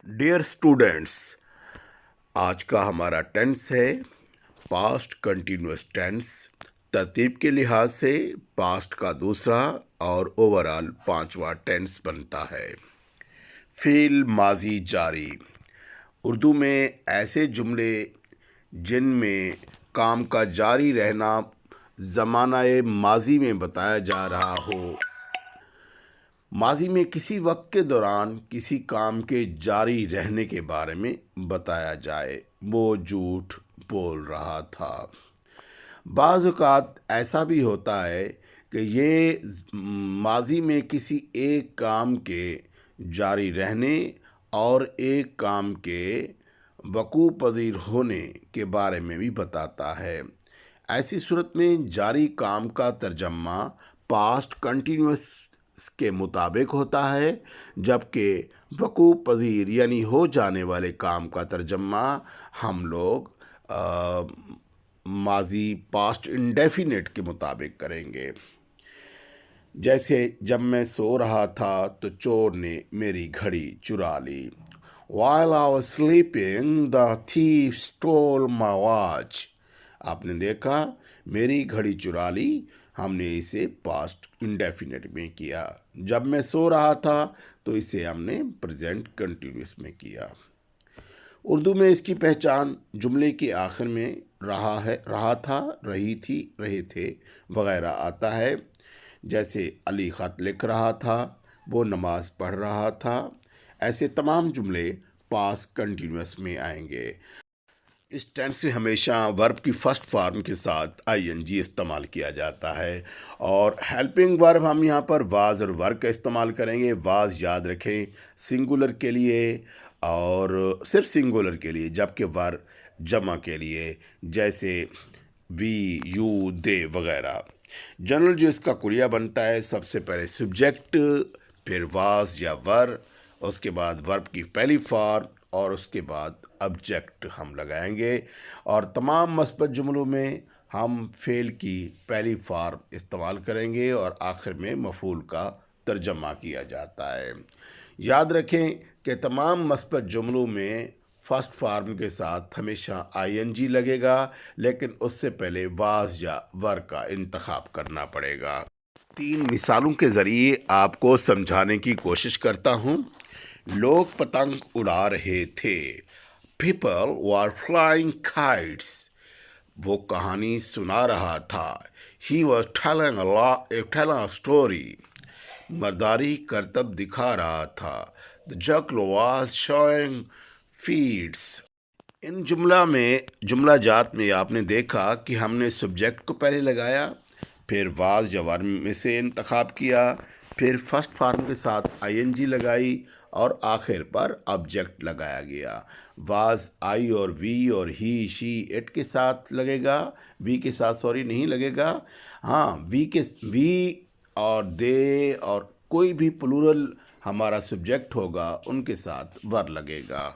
Dear students, आज का हमारा टेंस है पास्ट कंटिन्यूअस टेंस। तरतीब के लिहाज से पास्ट का दूसरा और ओवरऑल पांचवा टेंस बनता है। फ़िल माजी जारी। उर्दू में ऐसे जुमले जिनमें काम का जारी रहना ज़माना माजी में बताया जा रहा हो, माजी में किसी वक्त के दौरान किसी काम के जारी रहने के बारे में बताया जाए। वो झूठ बोल रहा था। बाज़ औक़ात ऐसा भी होता है कि ये माजी में किसी एक काम के जारी रहने और एक काम के वक़ू पज़ीर होने के बारे में भी बताता है। ऐसी सूरत में जारी काम का तर्जमा पास्ट कंटिन्यूअस के मुताबिक होता है, जबकि वक़ू पज़ीर यानी हो जाने वाले काम का तर्जमा हम लोग माजी पास्ट इंडेफिनिट के मुताबिक करेंगे। जैसे जब मैं सो रहा था तो चोर ने मेरी घड़ी चुरा ली। While I was sleeping, the thief stole my watch. आपने देखा, मेरी घड़ी चुरा ली, हमने इसे पास्ट इंडेफिनिट में किया। जब मैं सो रहा था तो इसे हमने प्रेजेंट कंटिन्यूअस में किया। उर्दू में इसकी पहचान जुमले के आखिर में रहा था, रही थी, रहे थे वगैरह आता है। जैसे अली ख़त लिख रहा था, वो नमाज पढ़ रहा था। ऐसे तमाम जुमले पास्ट कंटिन्यूअस में आएंगे। इस टेंस में हमेशा वर्ब की फर्स्ट फॉर्म के साथ आईएनजी इस्तेमाल किया जाता है, और हेल्पिंग वर्ब हम यहाँ पर वाज और वर का इस्तेमाल करेंगे। वाज याद रखें सिंगुलर के लिए और सिर्फ सिंगुलर के लिए, जबकि वर जमा के लिए, जैसे वी, यू, दे वगैरह। जनरल जो इसका कुलिया बनता है, सबसे पहले सब्जेक्ट, फिर वाज या वर, उसके बाद वर्ब की पहली फॉर्म और उसके बाद ऑब्जेक्ट हम लगाएंगे। और तमाम मस्बत जुमलों में हम फ़ेल की पहली फॉर्म इस्तेमाल करेंगे और आखिर में मफ़ूल का तर्जमा किया जाता है। याद रखें कि तमाम मस्बत जुमलों में फर्स्ट फॉर्म के साथ हमेशा आईएनजी लगेगा, लेकिन उससे पहले वाज या वर का इंतखाब करना पड़ेगा। 3 मिसालों के ज़रिए आपको समझाने की कोशिश करता हूँ। लोग पतंग उड़ा रहे थे। People were flying kites. वो कहानी सुना रहा था। He was telling a story. मर्दारी करतब दिखा रहा था। The juggler was showing feats. इन जुमला जात में आपने देखा कि हमने सब्जेक्ट को पहले लगाया, फिर वाज या वर में से इंतखाब किया, फिर फर्स्ट फॉर्म के साथ आईएनजी लगाई और आखिर पर ऑब्जेक्ट लगाया गया। वाज आई और वी और ही, शी, इट के साथ लगेगा, वी के साथ नहीं लगेगा। हाँ, वी और दे और कोई भी प्लूरल हमारा सब्जेक्ट होगा, उनके साथ वर लगेगा।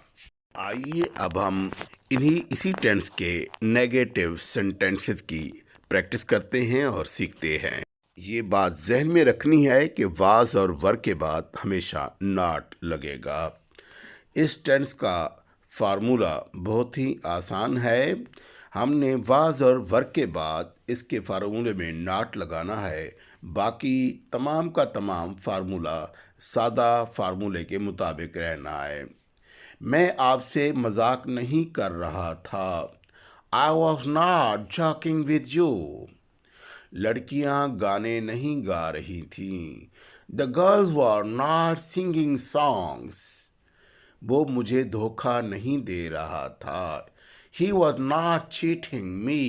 आइए अब हम इसी टेंस के नेगेटिव सेंटेंसेस की प्रैक्टिस करते हैं और सीखते हैं। ये बात जहन में रखनी है कि वाज और वर के बाद हमेशा नॉट लगेगा। इस टेंस का फार्मूला बहुत ही आसान है। हमने वाज और वर के बाद इसके फार्मूले में नॉट लगाना है। बाकी तमाम का तमाम फार्मूला सादा फार्मूले के मुताबिक रहना है। मैं आपसे मजाक नहीं कर रहा था। I was not joking with you. लड़कियां गाने नहीं गा रही थीं। The girls were not singing songs. वो मुझे धोखा नहीं दे रहा था। He was not cheating me.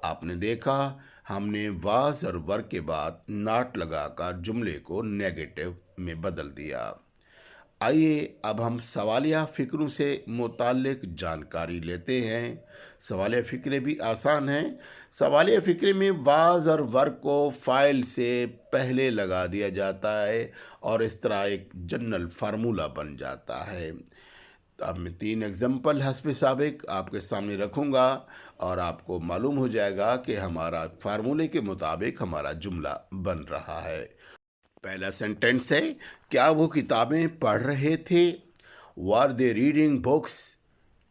आपने देखा, हमने वाज और वर के बाद नॉट लगाकर जुमले को नेगेटिव में बदल दिया। आइए अब हम सवालिया फ़िक्रों से मुताल्लिक जानकारी लेते हैं। सवालिया फ़िक्रे भी आसान हैं। सवालिया फ़िक्रे में वाज और वर को फ़ाइल से पहले लगा दिया जाता है और इस तरह एक जनरल फार्मूला बन जाता है। तो अब मैं 3 एग्जाम्पल हस्ब साबिक आपके सामने रखूँगा और आपको मालूम हो जाएगा कि हमारा फार्मूले के मुताबिक हमारा जुमला बन रहा है। पहला सेंटेंस है, क्या वो किताबें पढ़ रहे थे? ور دے ریڈنگ بکس،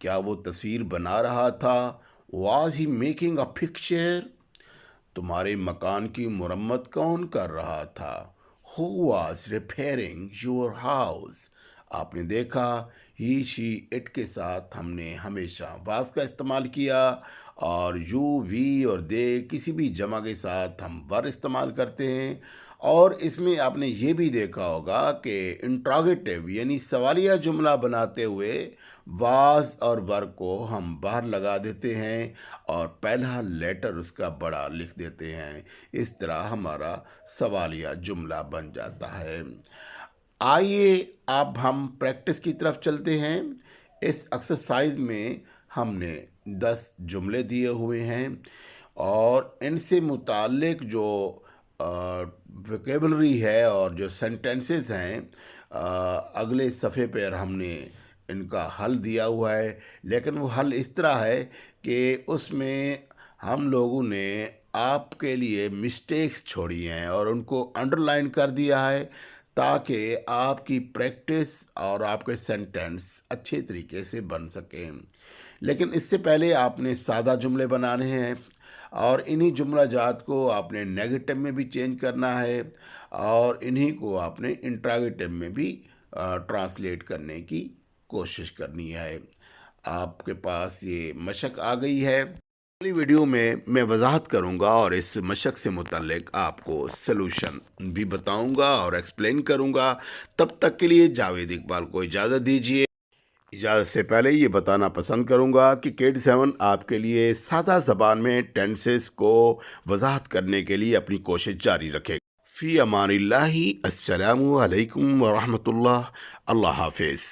کیا وہ تصویر بنا رہا تھا؟ Was he making a picture, تمہارے مکان کی مرمت کون کر رہا تھا؟ Who was repairing your house, آپ نے دیکھا ہی شی اٹ کے ساتھ ہم نے ہمیشہ واز کا استعمال کیا، اور یو وی اور دے کسی بھی جمع کے ساتھ ہم ور استعمال کرتے ہیں۔ اور اس میں آپ نے یہ بھی دیکھا ہوگا کہ انٹراگیٹو یعنی سوالیہ جملہ بناتے ہوئے واز اور ور کو ہم باہر لگا دیتے ہیں اور پہلا لیٹر اس کا بڑا لکھ دیتے ہیں، اس طرح ہمارا سوالیہ جملہ بن جاتا ہے۔ آئیے اب ہم پریکٹس کی طرف چلتے ہیں۔ اس ایکسرسائز میں ہم نے 10 جملے دیے ہوئے ہیں، اور ان سے متعلق جو ویکیبلری ہے اور جو سینٹینسز ہیں، اگلے صفحے پر ہم نے ان کا حل دیا ہوا ہے، لیکن وہ حل اس طرح ہے کہ اس میں ہم لوگوں نے آپ کے لیے مسٹیکس چھوڑی ہیں اور ان کو انڈر لائن کر دیا ہے، تاکہ آپ کی پریکٹس اور آپ کے سینٹینس اچھے طریقے سے بن سکیں۔ لیکن اس سے پہلے آپ نے سادہ جملے بنانے ہیں، اور انہی جملہ جات کو آپ نے نیگیٹو میں بھی چینج کرنا ہے، اور انہی کو آپ نے انٹراگیٹو میں بھی ٹرانسلیٹ کرنے کی کوشش کرنی ہے۔ آپ کے پاس یہ مشق آ گئی ہے۔ اگلی ویڈیو میں وضاحت کروں گا اور اس مشق سے متعلق آپ کو سلوشن بھی بتاؤں گا اور ایکسپلین کروں گا۔ تب تک کے لیے جاوید اقبال کو اجازت دیجیے۔ اجازت سے پہلے یہ بتانا پسند کروں گا کہ کیڈ 7 آپ کے لیے سادہ زبان میں ٹینسز کو وضاحت کرنے کے لیے اپنی کوشش جاری رکھے گا۔ فی امان اللہ، السلام علیکم ورحمۃ اللہ، اللہ حافظ۔